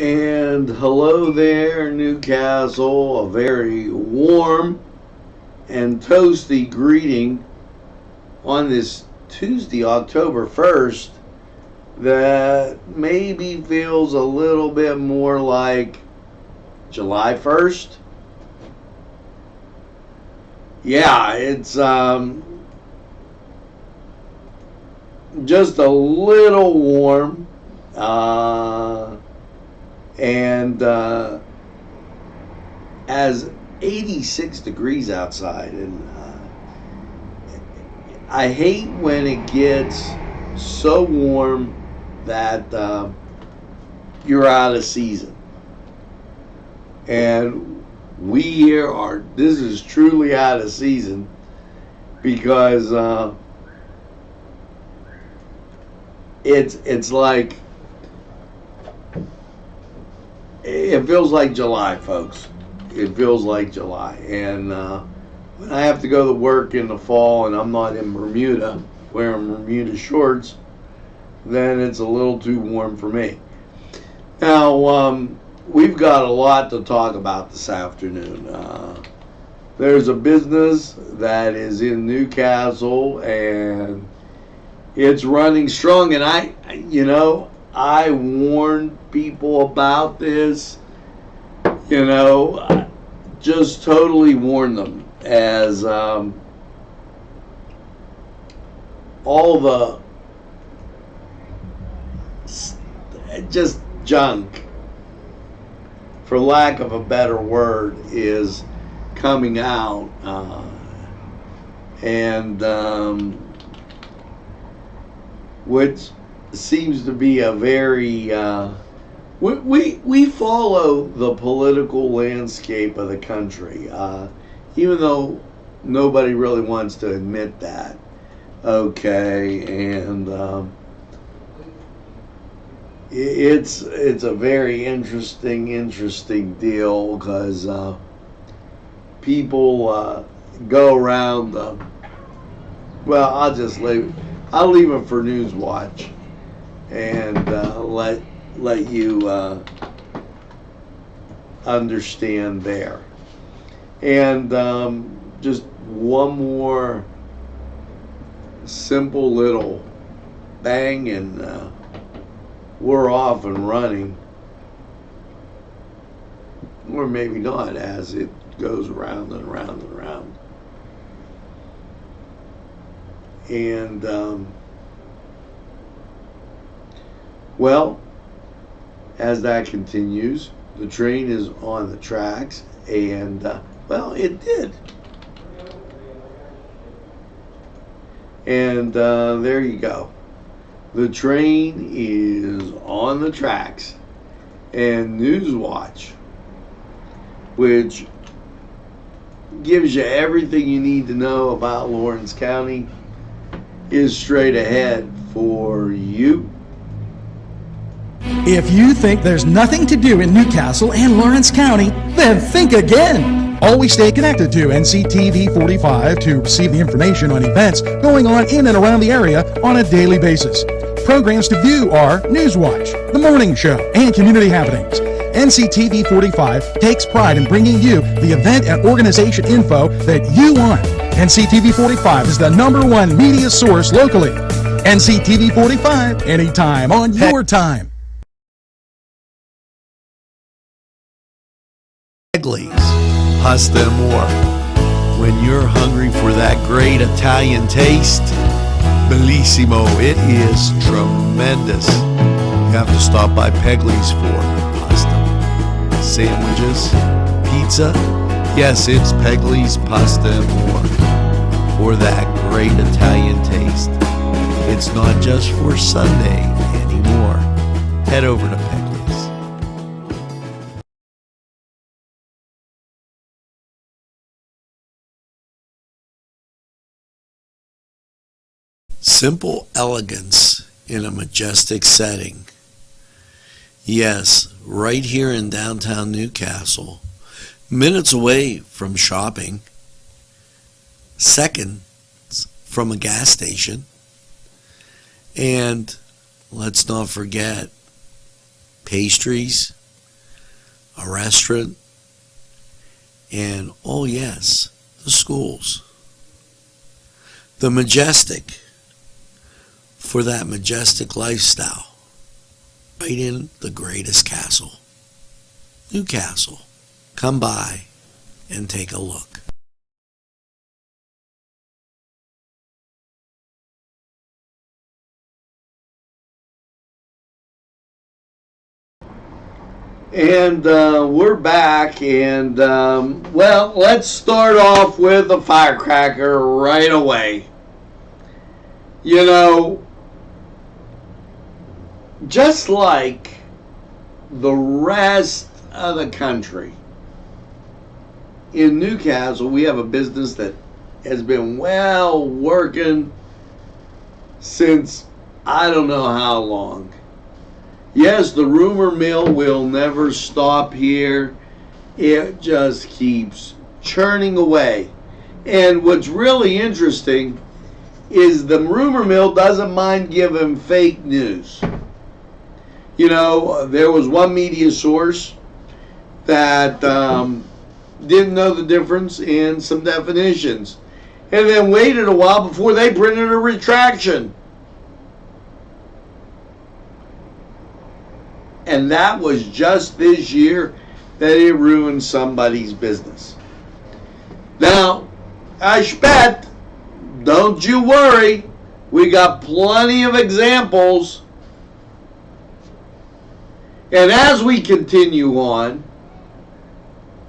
And hello there, Newcastle. A very warm and toasty greeting on this Tuesday, October 1st, that maybe feels a little bit more like July 1st. Yeah, it's just a little warm. And as 86 degrees outside, and I hate when it gets so warm that you're out of season. And we here are, this is truly out of season because it's like, it feels like July, folks. It feels like July. And when I have to go to work in the fall and I'm not in Bermuda, wearing Bermuda shorts, then it's a little too warm for me. Now, we've got a lot to talk about this afternoon. There's a business that is in Newcastle and it's running strong. And I warned people about this, just totally warned them as all the just junk, for lack of a better word, is coming out. Which seems to be a very we follow the political landscape of the country, even though nobody really wants to admit that. Okay, and it's a very interesting deal because people go around. Well, I'll leave it for Newswatch and let you understand there. And just one more simple little bang, and we're off and running, or maybe not, as it goes around and around and around. And well, as that continues, the train is on the tracks, and well, it did. And there you go. The train is on the tracks, and Newswatch, which gives you everything you need to know about Lawrence County, is straight ahead for you. If you think there's nothing to do in Newcastle and Lawrence County, then think again. Always stay connected to NCTV45 to receive the information on events going on in and around the area on a daily basis. Programs to view are Newswatch, The Morning Show, and Community Happenings. NCTV45 takes pride in bringing you the event and organization info that you want. NCTV45 is the #1 media source locally. NCTV45, anytime on your time. Pegli's Pasta and More. When you're hungry for that great Italian taste, bellissimo, it is tremendous. You have to stop by Pegli's for pasta, sandwiches, pizza. Yes, it's Pegli's Pasta and More for that great Italian taste. It's not just for Sunday anymore. Head over to Pegli's. Simple elegance in a majestic setting. Yes, right here in downtown Newcastle, minutes away from shopping, seconds from a gas station, and let's not forget pastries, a restaurant, and, oh yes, the schools. The majestic, for that majestic lifestyle, right in the greatest castle, Newcastle. Come by and take a look. And we're back, and well, let's start off with a firecracker right away. You know, just like the rest of the country, in Newcastle, we have a business that has been working since I don't know how long. Yes, the rumor mill will never stop here. It just keeps churning away. And what's really interesting is the rumor mill doesn't mind giving fake news. You know, there was one media source that didn't know the difference in some definitions, and then waited a while before they printed a retraction. And that was just this year that it ruined somebody's business. Now, I bet, don't you worry, we got plenty of examples. And as we continue on,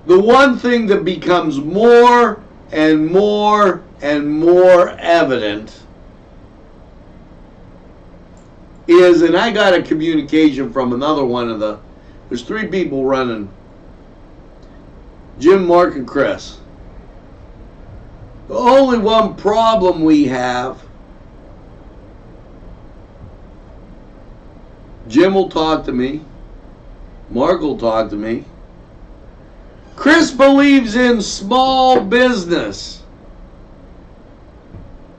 the one thing that becomes more and more and more evident is, and I got a communication from another one of there's three people running, Jim, Mark, and Chris. The only one problem we have, Jim will talk to me, Mark will talk to me, Chris believes in small business.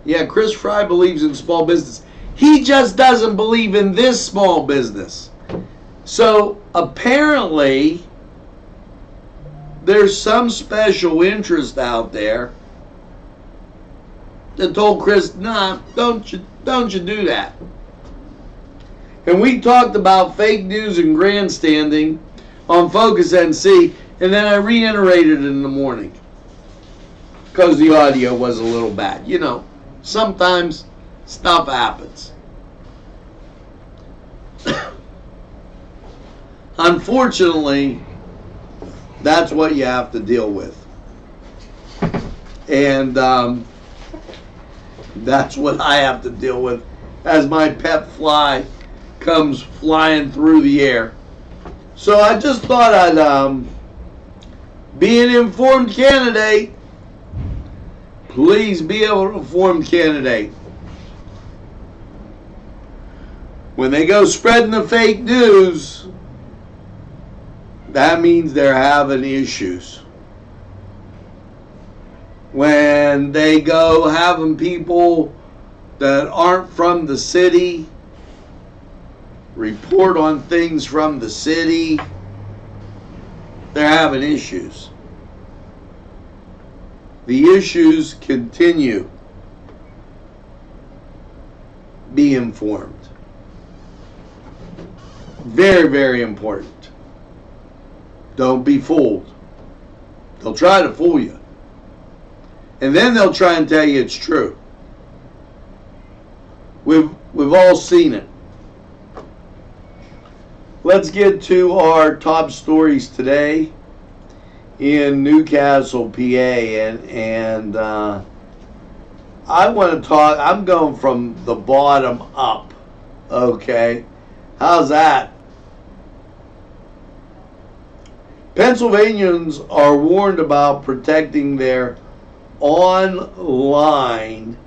Yeah, Chris Fry believes in small business. He just doesn't believe in this small business. So apparently, there's some special interest out there that told Chris, nah, don't you do that. And we talked about fake news and grandstanding on Focus NC, and then I reiterated it in the morning because the audio was a little bad. You know, sometimes stuff happens. Unfortunately, that's what you have to deal with. And that's what I have to deal with as my pet fly comes flying through the air. So I just thought I'd be an informed candidate. Please be an informed candidate. When they go spreading the fake news, that means they're having issues. When they go having people that aren't from the city report on things from the city, they're having issues. The issues continue. Be informed. Very, very important. Don't be fooled. They'll try to fool you. And then they'll try and tell you it's true. We've all seen it. Let's get to our top stories today in Newcastle, PA, and I want to talk. I'm going from the bottom up. Okay, how's that? Pennsylvanians are warned about protecting their online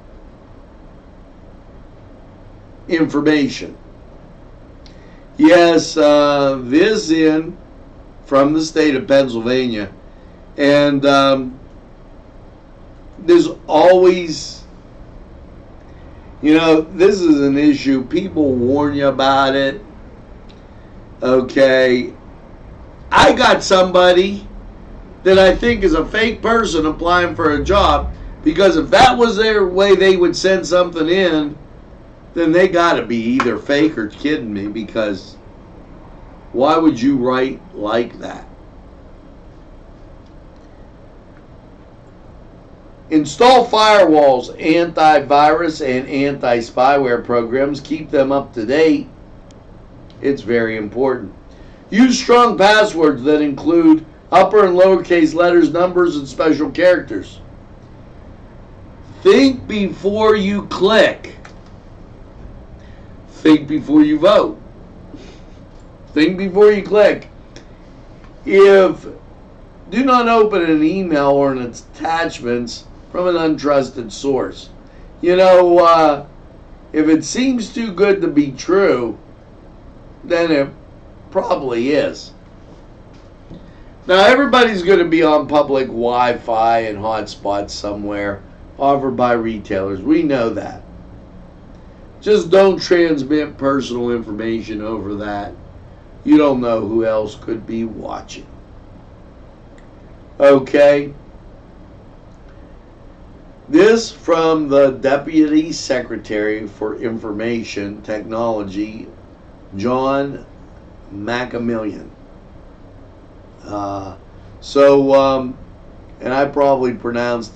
information. Yes, this in from the state of Pennsylvania, and there's always, this is an issue. People warn you about it. Okay, I got somebody that I think is a fake person applying for a job, because if that was their way they would send something in, then they got to be either fake or kidding me, because why would you write like that? Install firewalls, antivirus, and anti-spyware programs. Keep them up to date. It's very important. Use strong passwords that include upper and lowercase letters, numbers, and special characters. Think before you click. Think before you vote. Think before you click. Do not open an email or an attachments from an untrusted source. You know, if it seems too good to be true, then it probably is. Now, everybody's going to be on public Wi-Fi and hotspots somewhere offered by retailers. We know that. Just don't transmit personal information over that. You don't know who else could be watching. Okay. This from the Deputy Secretary for Information Technology, John Macmillan. And I probably pronounced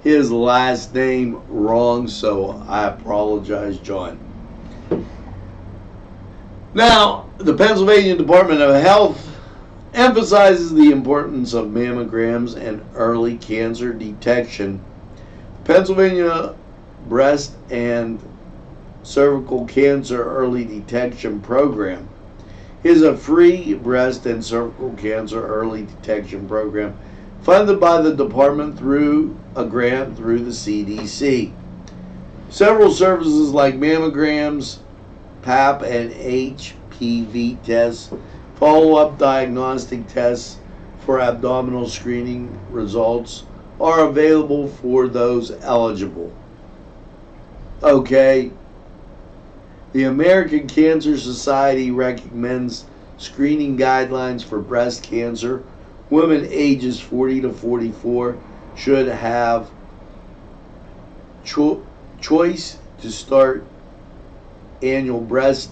his last name wrong, so I apologize, John. Now, the Pennsylvania Department of Health emphasizes the importance of mammograms and early cancer detection. Pennsylvania Breast and Cervical Cancer Early Detection Program is a free breast and cervical cancer early detection program funded by the department through a grant through the CDC. Several services like mammograms, Pap and HPV tests, follow-up diagnostic tests for abdominal screening results are available for those eligible. Okay. The American Cancer Society recommends screening guidelines for breast cancer. Women ages 40 to 44 should have choice to start annual breast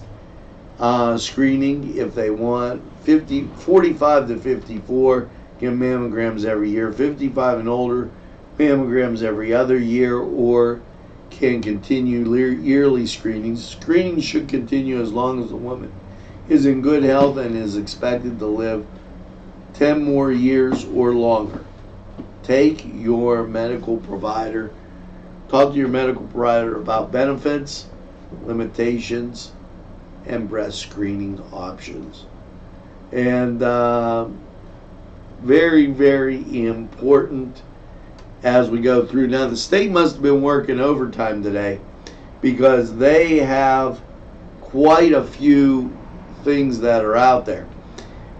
screening if they want. 45 to 54 get mammograms every year. 55 and older, mammograms every other year, or can continue yearly screenings. Screenings should continue as long as the woman is in good health and is expected to live 10 more years or longer. Talk to your medical provider about benefits, limitations, and breast screening options. And very, very important as we go through. Now, the state must have been working overtime today because they have quite a few things that are out there.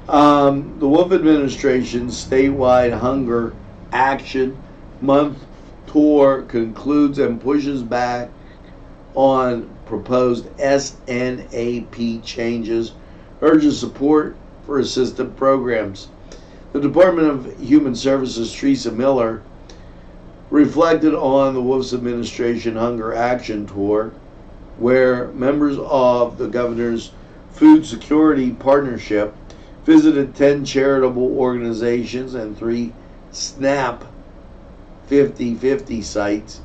The Wolf Administration's statewide hunger action month tour concludes and pushes back on proposed SNAP changes, urges support for assistance programs. The Department of Human Services, Teresa Miller, reflected on the Wolf's Administration Hunger Action Tour, where members of the Governor's Food Security Partnership visited 10 charitable organizations and 3 SNAP 50/50 sites,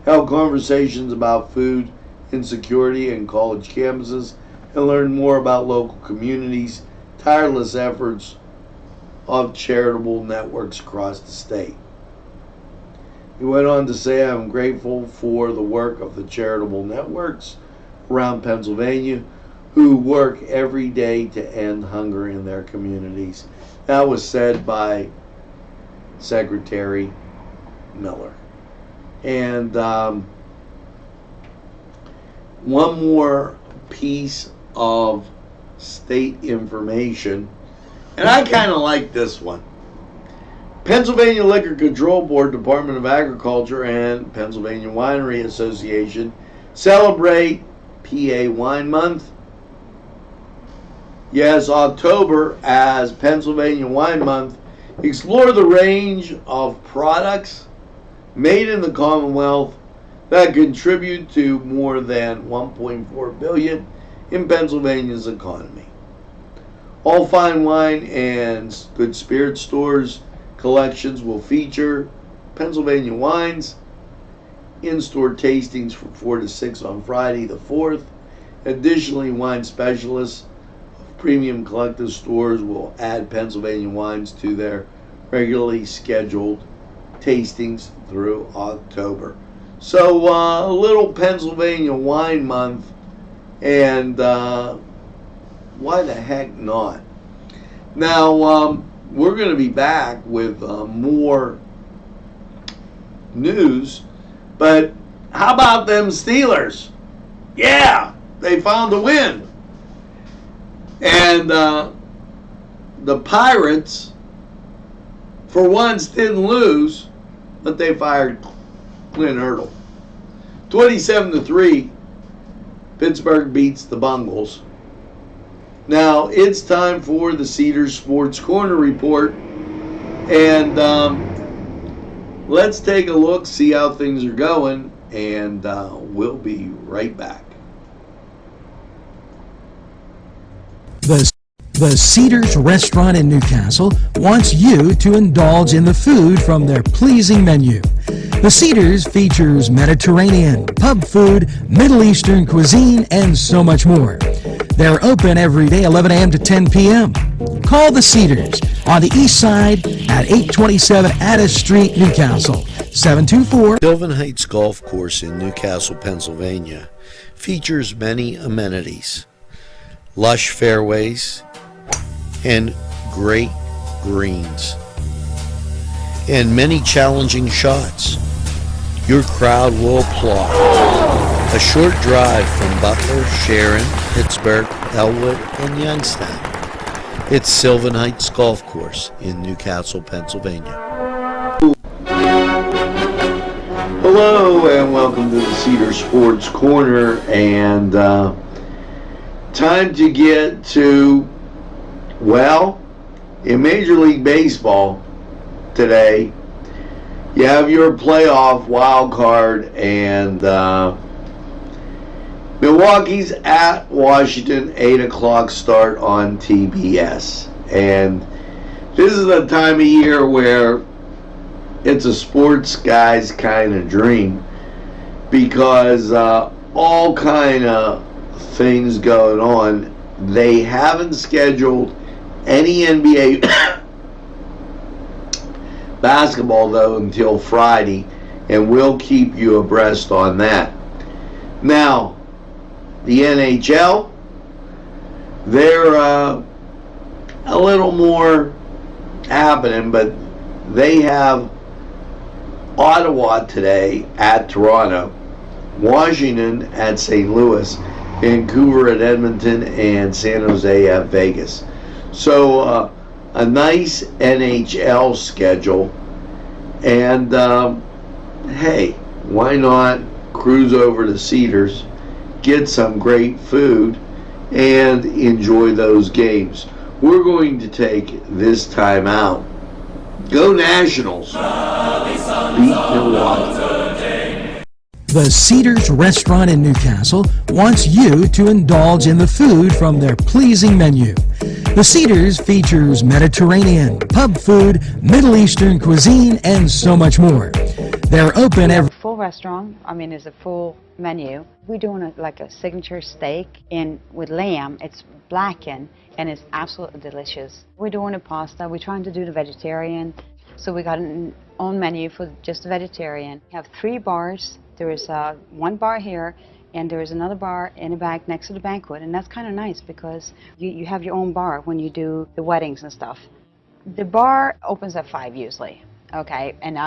held conversations about food insecurity in college campuses, and learned more about local communities' tireless efforts of charitable networks across the state. He went on to say, "I'm grateful for the work of the charitable networks around Pennsylvania who work every day to end hunger in their communities." That was said by Secretary Miller. And one more piece of state information, and I kind of like this one. Pennsylvania Liquor Control Board, Department of Agriculture, and Pennsylvania Winery Association celebrate PA Wine Month Yes, October, as Pennsylvania Wine Month, explore the range of products made in the Commonwealth that contribute to more than $1.4 billion in Pennsylvania's economy. All fine wine and good spirit stores collections will feature Pennsylvania wines, in-store tastings from 4 to 6 on Friday the 4th. Additionally, wine specialists of premium collective stores will add Pennsylvania wines to their regularly scheduled tastings through October. So a little Pennsylvania Wine Month, and why the heck not? Now, we're going to be back with more news, but how about them Steelers? Yeah, they found a win. And the Pirates, for once, didn't lose, but they fired Clint Hurdle. 27-3, Pittsburgh beats the Bungles. Now it's time for the Cedars Sports Corner report, and let's take a look, see how things are going, and we'll be right back. The Cedars Restaurant in Newcastle wants you to indulge in the food from their pleasing menu. The Cedars features Mediterranean, pub food, Middle Eastern cuisine, and so much more. They're open every day 11 a.m. to 10 p.m. Call the Cedars on the east side at 827 Addis Street, Newcastle, 724. Sylvan Heights Golf Course in Newcastle, Pennsylvania features many amenities, lush fairways, and great greens, and many challenging shots. Your crowd will applaud. A short drive from Butler, Sharon, Pittsburgh, Elwood, and Youngstown. It's Sylvan Heights Golf Course in Newcastle, Pennsylvania. Hello and welcome to the Cedar Sports Corner, and time to get to, well, in Major League Baseball today, you have your playoff wild card, and Milwaukee's at Washington, 8 o'clock start on TBS. And this is the time of year where it's a sports guy's kind of dream, because all kind of things going on. They haven't scheduled any NBA basketball though until Friday, and we'll keep you abreast on that. Now, the NHL, they're a little more happening, but they have Ottawa today at Toronto, Washington at St. Louis, Vancouver at Edmonton, and San Jose at Vegas. So a nice NHL schedule, and hey, why not cruise over to Cedars, get some great food, and enjoy those games. We're going to take this time out. Go Nationals! Beat Milwaukee. The Cedars Restaurant in Newcastle wants you to indulge in the food from their pleasing menu. The Cedars features Mediterranean, pub food, Middle Eastern cuisine, and so much more. They're open every... Full restaurant, it's a full menu. We're doing like a signature steak with lamb. It's blackened and it's absolutely delicious. We're doing a pasta. We're trying to do the vegetarian. So we got an own menu for just the vegetarian. We have 3 bars. There is one bar here, and there is another bar in the back next to the banquet, and that's kind of nice because you have your own bar when you do the weddings and stuff. The bar opens at 5 usually, okay? And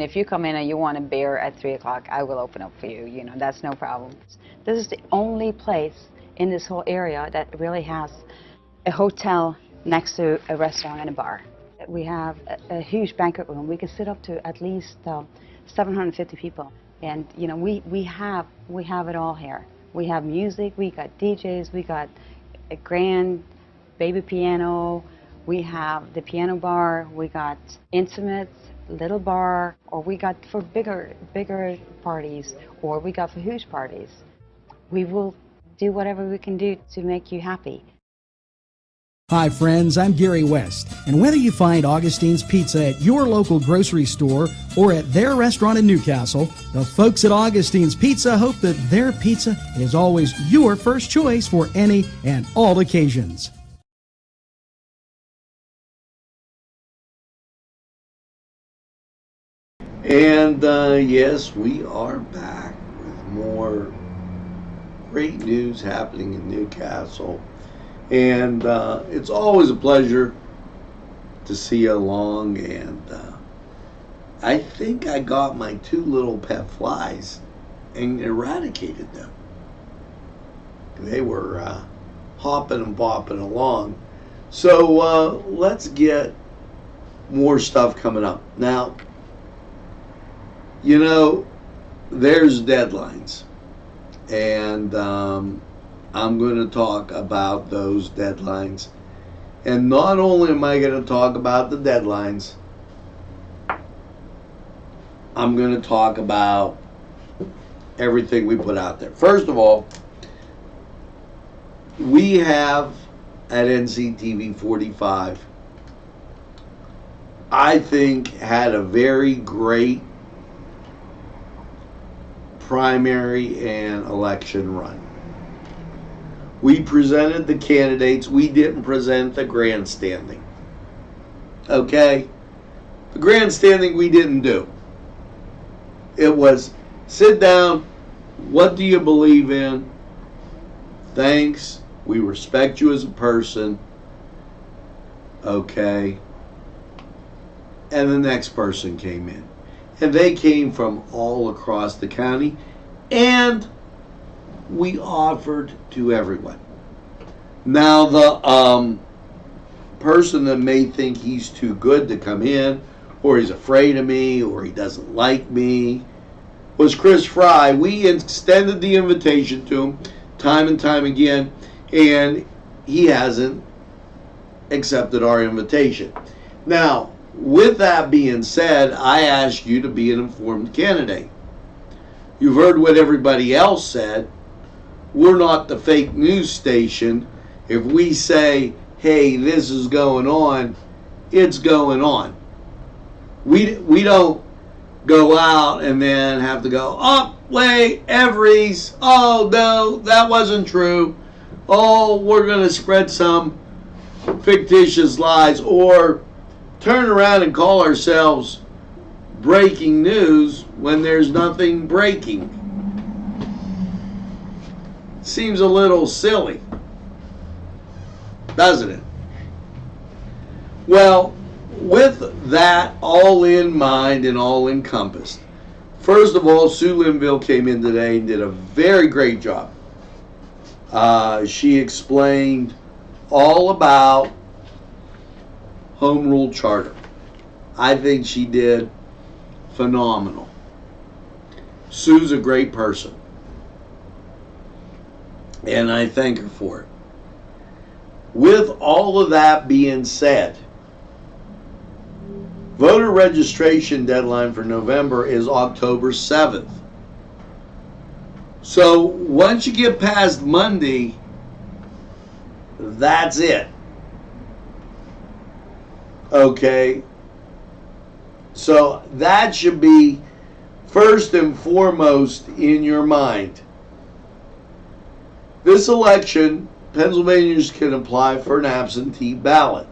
if you come in and you want a beer at 3 o'clock, I will open up for you, that's no problem. This is the only place in this whole area that really has a hotel next to a restaurant and a bar. We have a huge banquet room. We can sit up to at least 750 people. And we have it all here. We have music, we got DJs, we got a grand baby piano, we have the piano bar, we got intimates, little bar, or we got for bigger parties, or we got for huge parties. We will do whatever we can do to make you happy. Hi friends, I'm Gary West, and whether you find Augustine's Pizza at your local grocery store or at their restaurant in Newcastle, the folks at Augustine's Pizza hope that their pizza is always your first choice for any and all occasions. And yes, we are back with more great news happening in Newcastle. And it's always a pleasure to see you along. And I think I got my 2 little pet flies and eradicated them. They were hopping and bopping along. So let's get more stuff coming up. Now, you know, there's deadlines. And I'm going to talk about those deadlines. And not only am I going to talk about the deadlines, I'm going to talk about everything we put out there. First of all, we have at NCTV45, I think, had a very great primary and election run. We presented the candidates. We didn't present the grandstanding. Okay? The grandstanding we didn't do. It was sit down. What do you believe in? Thanks. We respect you as a person. Okay? And the next person came in. And they came from all across the county. And we offered to everyone. Now, the person that may think he's too good to come in, or he's afraid of me, or he doesn't like me, was Chris Fry. We extended the invitation to him time and time again, and he hasn't accepted our invitation. Now, with that being said, I ask you to be an informed candidate. You've heard what everybody else said. We're not the fake news station. If we say, hey, this is going on, it's going on. We don't go out and then have to go, oh, wait, Everys, oh, no, that wasn't true. Oh, we're going to spread some fictitious lies, or turn around and call ourselves breaking news when there's nothing breaking. Seems a little silly, doesn't it? Well, with that all in mind and all encompassed, first of all, Sue Linville came in today and did a very great job. She explained all about Home Rule Charter. I think she did phenomenal. Sue's a great person, and I thank her for it. With all of that being said, voter registration deadline for November is October 7th. So once you get past Monday, that's it. Okay? So that should be first and foremost in your mind. This election, Pennsylvanians can apply for an absentee ballot.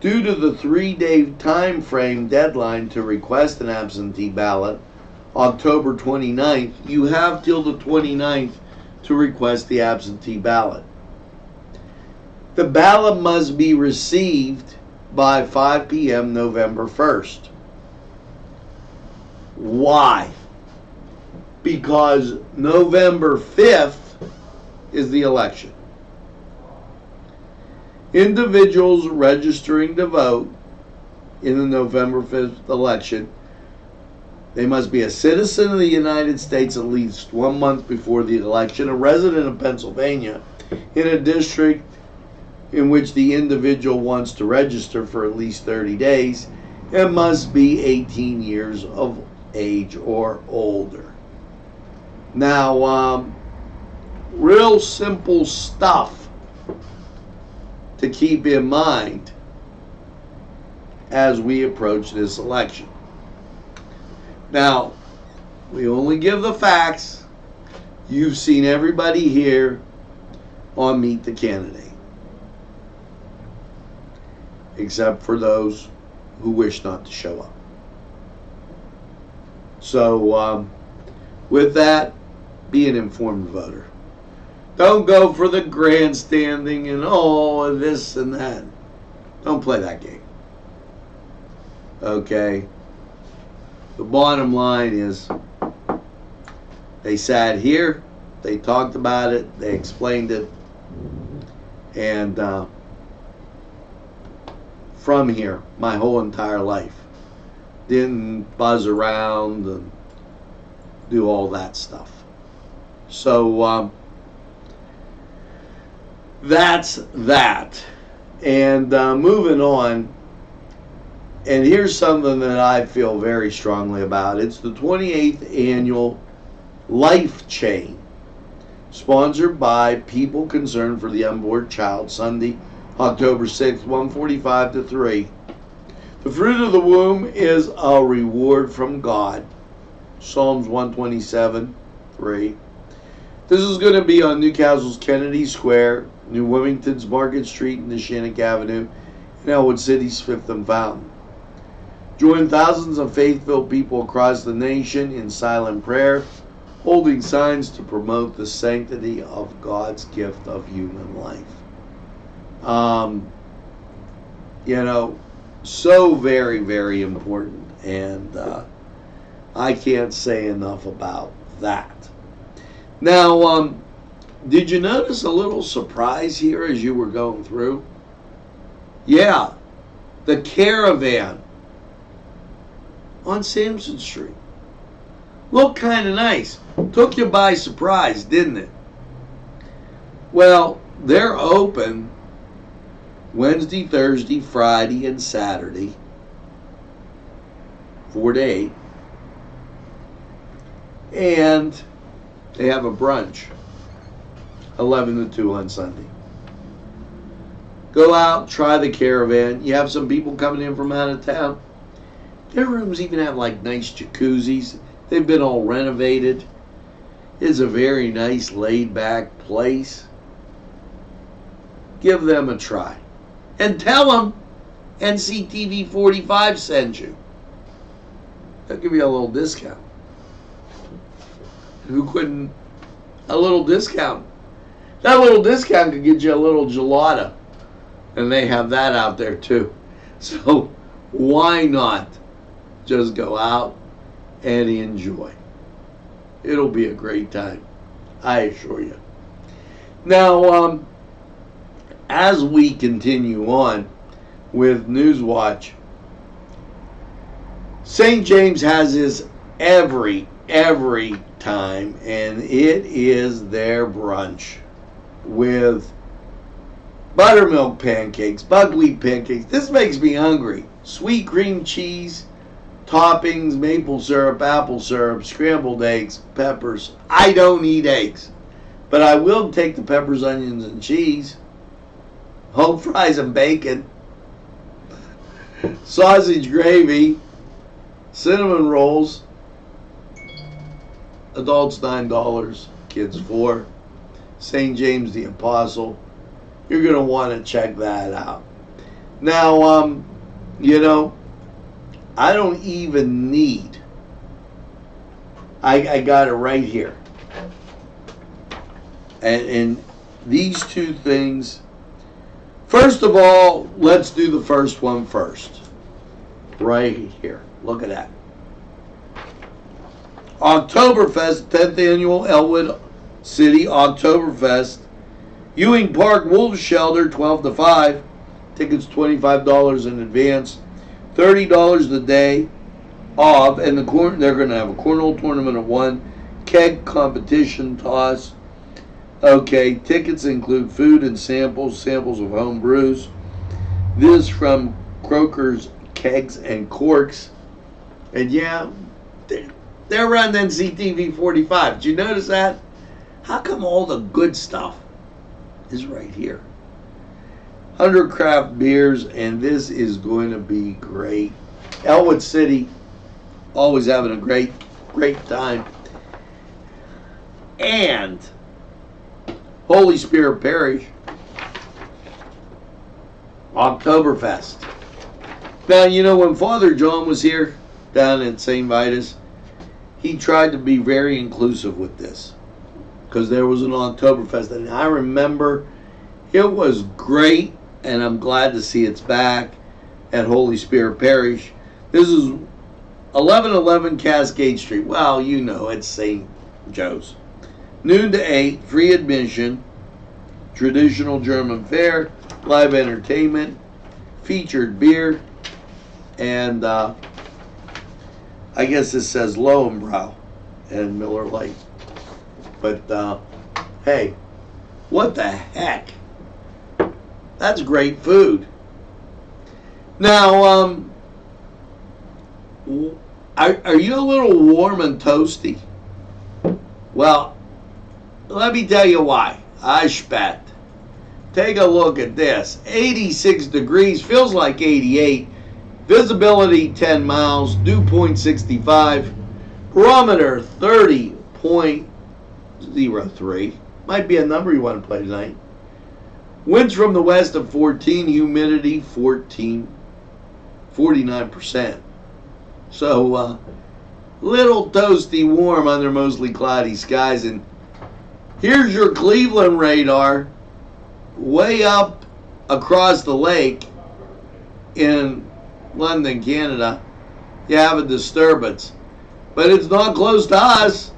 Due to the 3-day time frame deadline to request an absentee ballot, October 29th, you have till the 29th to request the absentee ballot. The ballot must be received by 5 p.m. November 1st. Why? Because November 5th is the election. Individuals registering to vote in the November 5th election, they must be a citizen of the United States at least 1 month before the election, a resident of Pennsylvania, in a district in which the individual wants to register for at least 30 days and must be 18 years of age or older. Now, real simple stuff to keep in mind as we approach this election. Now, we only give the facts. You've seen everybody here on Meet the Candidate, except for those who wish not to show up. So, with that, be an informed voter. Don't go for the grandstanding and all this and that. Don't play that game. Okay? The bottom line is, they sat here, they talked about it, they explained it, and from here, my whole entire life, didn't buzz around and do all that stuff. So that's that. And moving on, and here's something that I feel very strongly about. It's the 28th annual Life Chain, sponsored by People Concerned for the Unborn Child, Sunday, October 6th, 1:45 to 3. The fruit of the womb is a reward from God. Psalms 127:3. This is going to be on Newcastle's Kennedy Square, New Wilmington's Market Street, and Neshannock Avenue, and Elwood City's Fifth and Fountain. Join thousands of faith-filled people across the nation in silent prayer, holding signs to promote the sanctity of God's gift of human life. So very, very important, and I can't say enough about that. Now, did you notice a little surprise here as you were going through? Yeah, the caravan on Sampson Street. Looked kind of nice. Took you by surprise, didn't it? Well, they're open Wednesday, Thursday, Friday, and Saturday, 4 to 8. And they have a brunch, 11 to 2 on Sunday. Go out, try the caravan. You have some people coming in from out of town. Their rooms even have like nice jacuzzis. They've been all renovated. It's a very nice laid-back place. Give them a try. And tell them NCTV45 sends you. They'll give you a little discount. Who couldn't? A little discount. That little discount could get you a little gelato. And they have that out there too. So why not just go out and enjoy? It'll be a great time, I assure you. Now, as we continue on with Newswatch, St. James has his every time, and it is their brunch with buttermilk pancakes, buckwheat pancakes. This makes me hungry. Sweet cream cheese, toppings, maple syrup, apple syrup, scrambled eggs, peppers. I don't eat eggs, but I will take the peppers, onions, and cheese. Home fries and bacon, sausage gravy, cinnamon rolls. Adults $9, kids $4. St. James the Apostle. You're going to want to check that out. Now, I don't even need, I got it right here. And these two things, first of all, let's do the first one first. Right here. Look at that. Oktoberfest, 10th annual Elwood City Oktoberfest. Ewing Park Wolves Shelter, 12 to 5. Tickets $25 in advance. $30 the day of. And they're going to have a cornhole tournament at 1. Keg competition toss. Okay, tickets include food and samples of home brews. This from Croker's Kegs and Corks. And yeah, they're around NCTV45. Did you notice that? How come all the good stuff is right here? 100 craft beers, and this is going to be great. Elwood City, always having a great time. And Holy Spirit Parish, Oktoberfest. Now, you know, when Father John was here down in St. Vitus, he tried to be very inclusive with this because there was an Oktoberfest. And I remember it was great, and I'm glad to see it's back at Holy Spirit Parish. This is 1111 Cascade Street. Well, you know, it's St. Joe's. Noon to 8, free admission, traditional German fare, live entertainment, featured beer, and I guess this says Lowenbrow and Miller Lite. But hey, what the heck? That's great food. Now, are you a little warm and toasty? Well, let me tell you why. I spent. Take a look at this. 86 degrees, feels like 88. Visibility 10 miles, dew point 65. Barometer 30.03. Might be a number you want to play tonight. Winds from the west of 14, humidity 49%. So, little toasty warm under mostly cloudy skies. And here's your Cleveland radar, way up across the lake in London, Canada. You have a disturbance, but it's not close to us.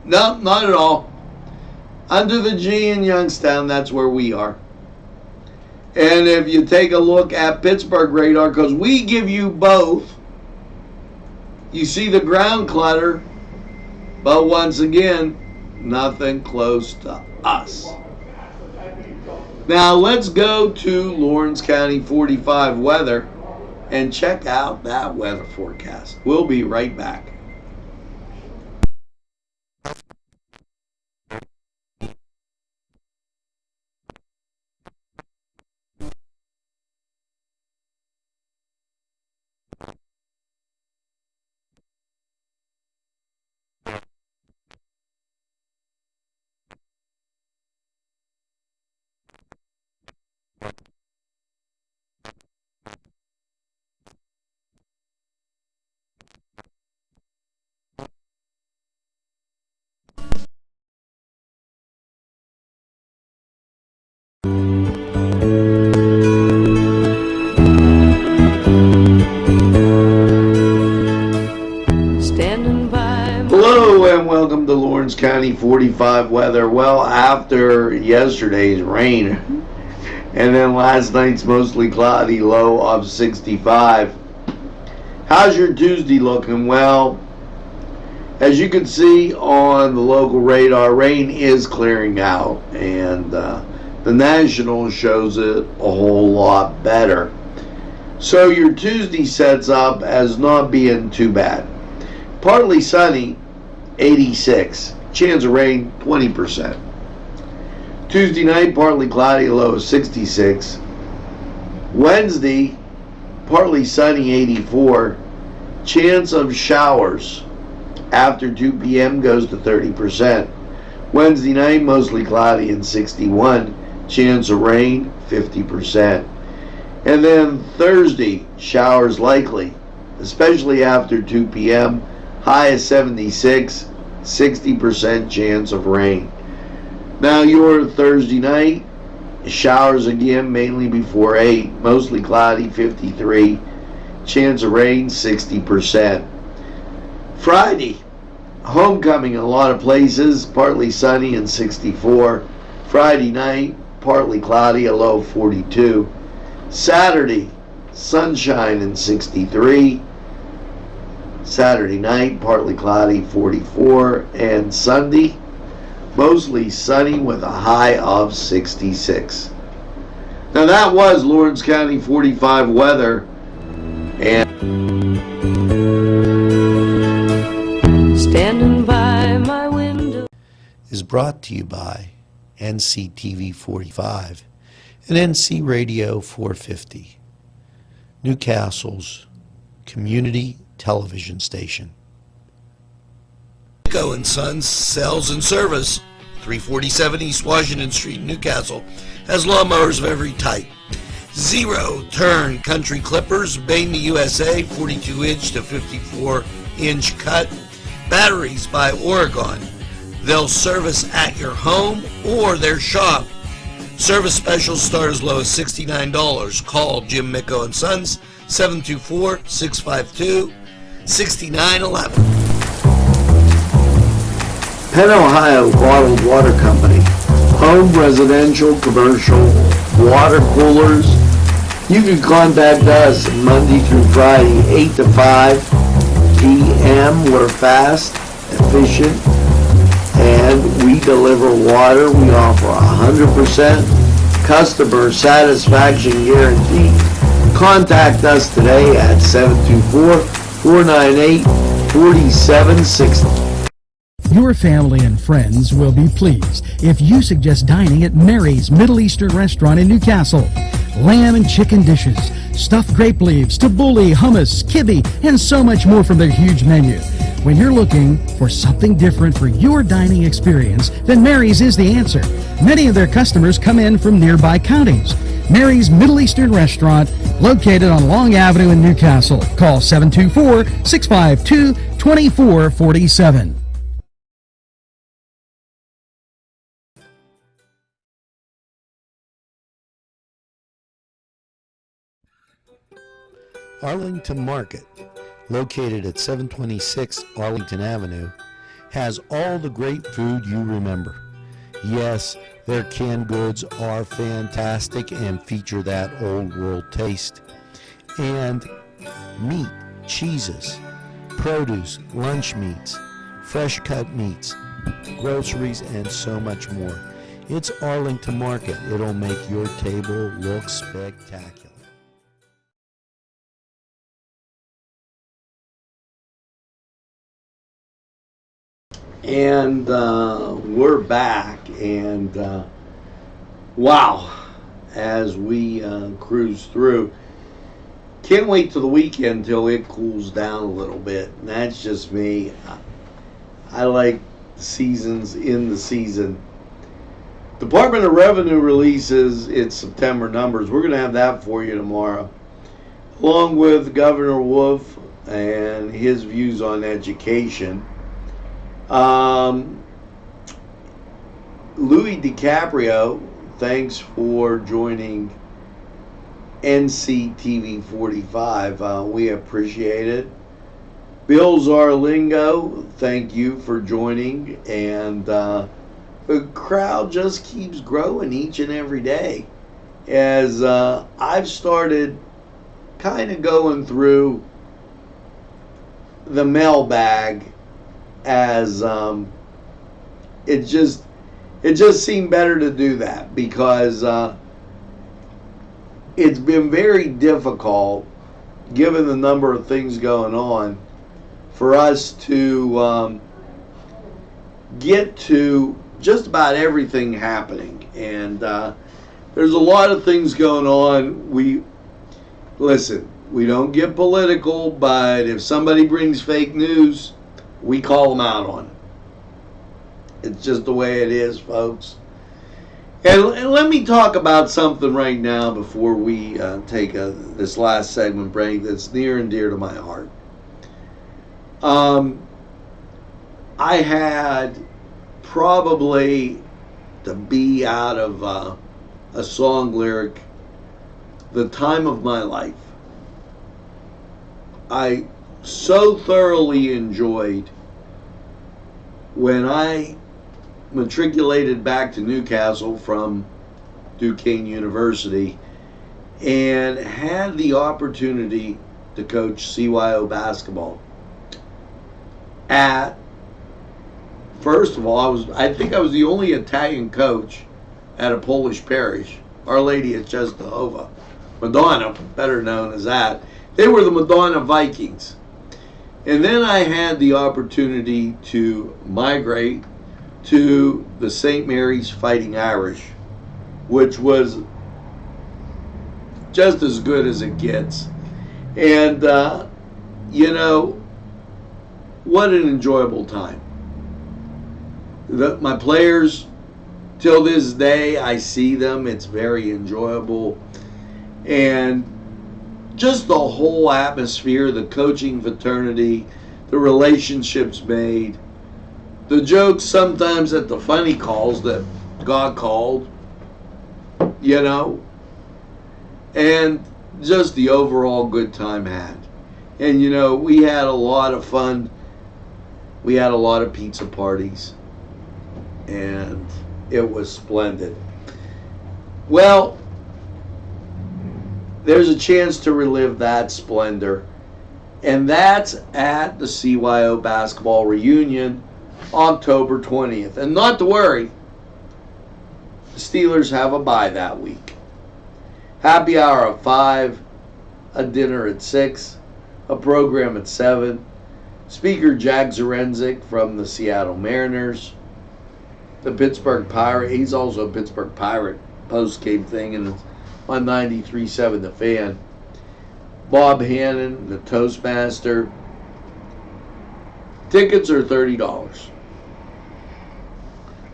No, not at all. Under the G in Youngstown, that's where we are. And if you take a look at Pittsburgh radar, because we give you both, you see the ground clutter, but once again, nothing close to us. Now let's go to Lawrence County 45 weather and check out that weather forecast. We'll be right back. Hello and welcome to Lawrence County 45 weather. Well, after yesterday's rain and then last night's mostly cloudy, low of 65. How's your Tuesday looking? Well, as you can see on the local radar, rain is clearing out, and the national shows it a whole lot better. So your Tuesday sets up as not being too bad. Partly sunny, 86. Chance of rain, 20%. Tuesday night, partly cloudy, low of 66. Wednesday, partly sunny, 84. Chance of showers after 2 p.m. goes to 30%. Wednesday night, mostly cloudy and 61. Chance of rain, 50%. And then Thursday, showers likely, especially after 2 p.m. High of 76, 60% chance of rain. Now your Thursday night, showers again, mainly before 8, mostly cloudy, 53, chance of rain, 60%. Friday, homecoming in a lot of places, partly sunny and 64. Friday night, partly cloudy, a low of 42. Saturday, sunshine and 63. Saturday night, partly cloudy, 44. And Sunday, mostly sunny with a high of 66. Now that was Lawrence County 45 weather, and Standing by my window is brought to you by NCTV45 and NC Radio 450, Newcastle's community television station. Echo and Sons Sales and Service, 347 East Washington Street, Newcastle, has lawnmowers of every type. Zero turn country clippers, made in the USA, 42 inch to 54 inch cut. Batteries by Oregon. They'll service at your home or their shop. Service specials start as low as $69. Call Jim Micko and Sons, 724-652-6911. Penn, Ohio Bottled Water Company, home, residential, commercial, water coolers. You can contact us Monday through Friday, 8 to 5 p.m. We're fast, efficient, and we deliver water. We offer 100% customer satisfaction guarantee. Contact us today at 724-498-4760. Your family and friends will be pleased if you suggest dining at Mary's Middle Eastern Restaurant in Newcastle. Lamb and chicken dishes, stuffed grape leaves, tabbouleh, hummus, kibbe, and so much more from their huge menu. When you're looking for something different for your dining experience, then Mary's is the answer. Many of their customers come in from nearby counties. Mary's Middle Eastern Restaurant, located on Long Avenue in Newcastle. Call 724-652-2447. Arlington Market, located at 726 Arlington Avenue, has all the great food you remember. Yes, their canned goods are fantastic and feature that old world taste. And meat, cheeses, produce, lunch meats, fresh cut meats, groceries, and so much more. It's Arlington Market. It'll make your table look spectacular. And we're back, and wow, as we cruise through, can't wait till the weekend till it cools down a little bit. And that's just me. I like seasons in the season. Department of Revenue releases its September numbers. We're going to have that for you tomorrow, along with Governor Wolf and his views on education. Louis DiCaprio, thanks for joining NCTV45. We appreciate it. Bill Zarlingo, thank you for joining. And the crowd just keeps growing each and every day. As I've started kind of going through the mailbag, as it just seemed better to do that, because it's been very difficult, given the number of things going on, for us to get to just about everything happening. And there's a lot of things going on. We don't get political, but if somebody brings fake news, we call them out on it. It's just the way it is, folks. And let me talk about something right now before we take this last segment break that's near and dear to my heart. I had probably, to be out of a song lyric, the time of my life. I so thoroughly enjoyed when I matriculated back to Newcastle from Duquesne University and had the opportunity to coach CYO basketball at First of all, I think I was the only Italian coach at a Polish parish, Our Lady of Czestochowa. Madonna, better known as that. They were the Madonna Vikings. And then I had the opportunity to migrate to the St. Mary's Fighting Irish, which was just as good as it gets. And, you know, what an enjoyable time. My players, till this day, I see them. It's very enjoyable. And just the whole atmosphere, the coaching fraternity, the relationships made, the jokes sometimes at the funny calls that God called, you know, and just the overall good time had. And, you know, we had a lot of fun. We had a lot of pizza parties, and it was splendid. Well, there's a chance to relive that splendor, and that's at the CYO basketball reunion, October 20th. And not to worry, the Steelers have a bye that week. Happy hour at 5, a dinner at 6, a program at 7. Speaker Jack Zarenzik from the Seattle Mariners, the Pittsburgh Pirate. He's also a Pittsburgh Pirate post-game thing, and it's on 93.7 The Fan. Bob Hannon, the Toastmaster. Tickets are $30.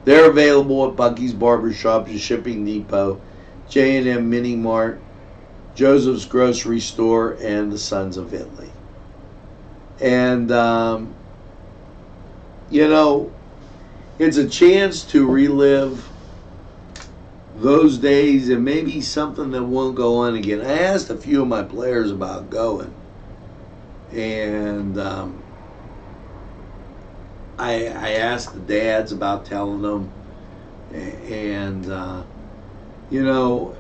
They're available at Bucky's Barbershop, the Shipping Depot, J&M Mini Mart, Joseph's Grocery Store, and the Sons of Italy. And, you know, it's a chance to relive those days, and maybe something that won't go on again. I asked a few of my players about going, and I asked the dads about telling them, and you know,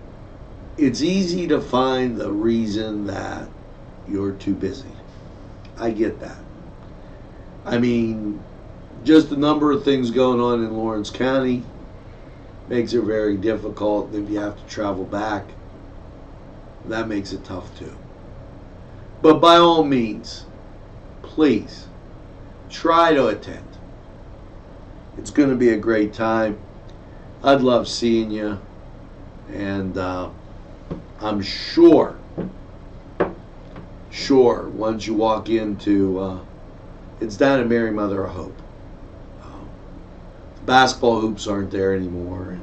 it's easy to find the reason that you're too busy. I get that. I mean, just the number of things going on in Lawrence County makes it very difficult. If you have to travel back, that makes it tough too. But by all means, please try to attend. It's going to be a great time. I'd love seeing you, and I'm sure once you walk into it's down at Mary Mother of Hope. The basketball hoops aren't there anymore,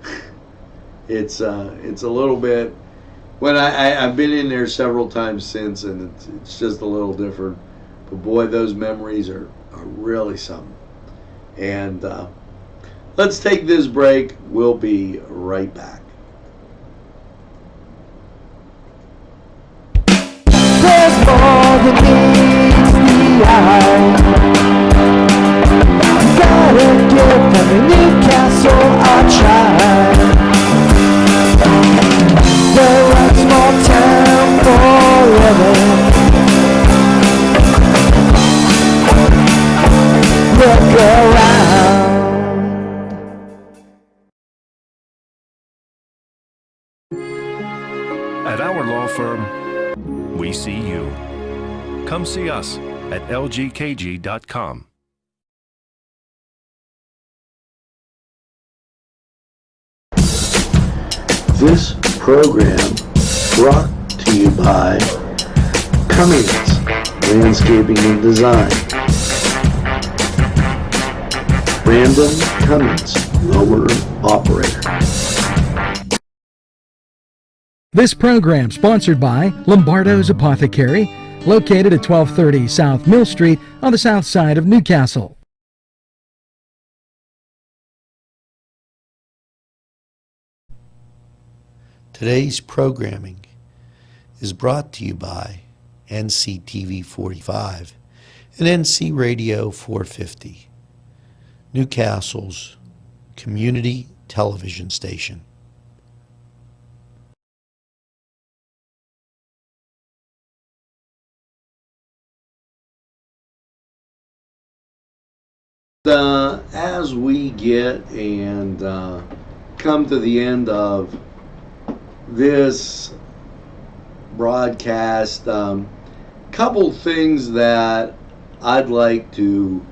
and it's a little bit. When I've been in there several times since, and it's just a little different. But boy, those memories are really something. And let's take this break. We'll be right back. There's more than meets the eye. Gotta give every Newcastle a try. They're a small town forever. Look around. At our law firm, we see you. Come see us at lgkg.com. This program brought to you by Cummings Landscaping and Design. Brandon Cummings, Lower Operator. This program sponsored by Lombardo's Apothecary, located at 1230 South Mill Street on the south side of Newcastle. Today's programming is brought to you by NCTV45 and NC Radio 450, Newcastle's community television station. as we get and come to the end of this broadcast, couple things that I'd like to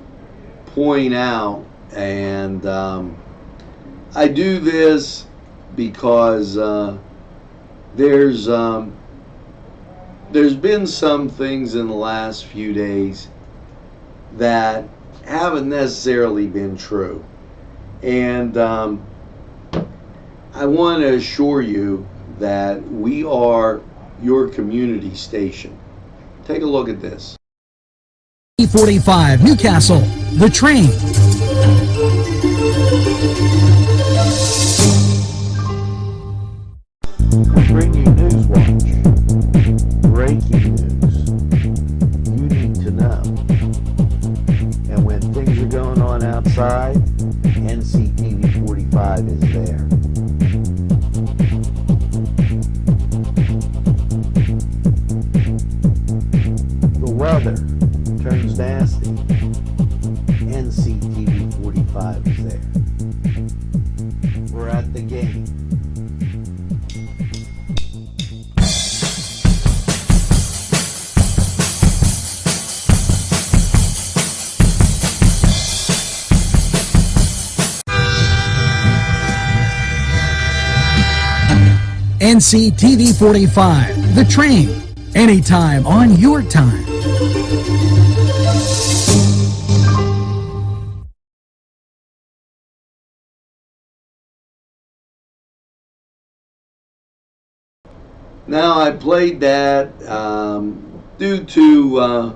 point out, and I do this because there's been some things in the last few days that haven't necessarily been true, and I want to assure you that we are your community station. Take a look at this. 45 Newcastle, the train. Bring you Newswatch. Breaking news. You need to know. And when things are going on outside, NCTV45 is there. The weather turns nasty. NCTV45 is there. We're at the game. NCTV 45, the train. Anytime on your time. Now, I played that due to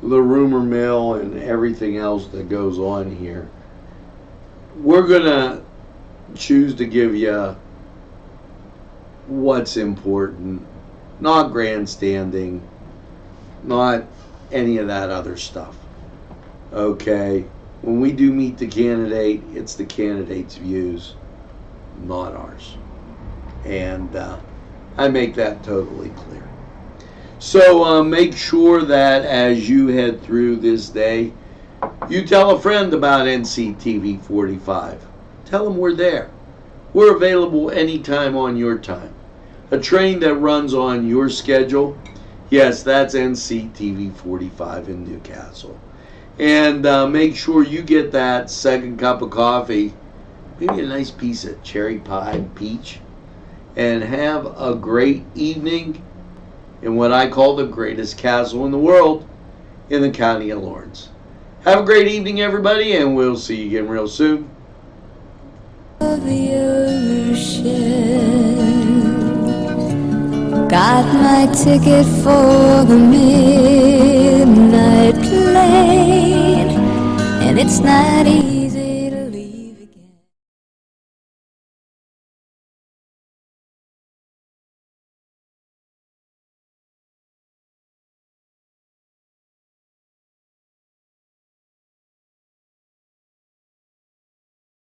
the rumor mill and everything else that goes on here. We're going to choose to give you what's important, not grandstanding, not any of that other stuff. Okay? When we do meet the candidate, it's the candidate's views, not ours. And I make that totally clear. So make sure that as you head through this day, you tell a friend about NCTV 45. Tell them we're there. We're available anytime on your time. A train that runs on your schedule, yes, that's NCTV 45 in Newcastle. And make sure you get that second cup of coffee, maybe a nice piece of cherry pie and peach, and have a great evening in what I call the greatest castle in the world in the county of Lawrence. Have a great evening, everybody, and we'll see you again real soon. The ocean. Got my ticket for the midnight plane, and it's not easy.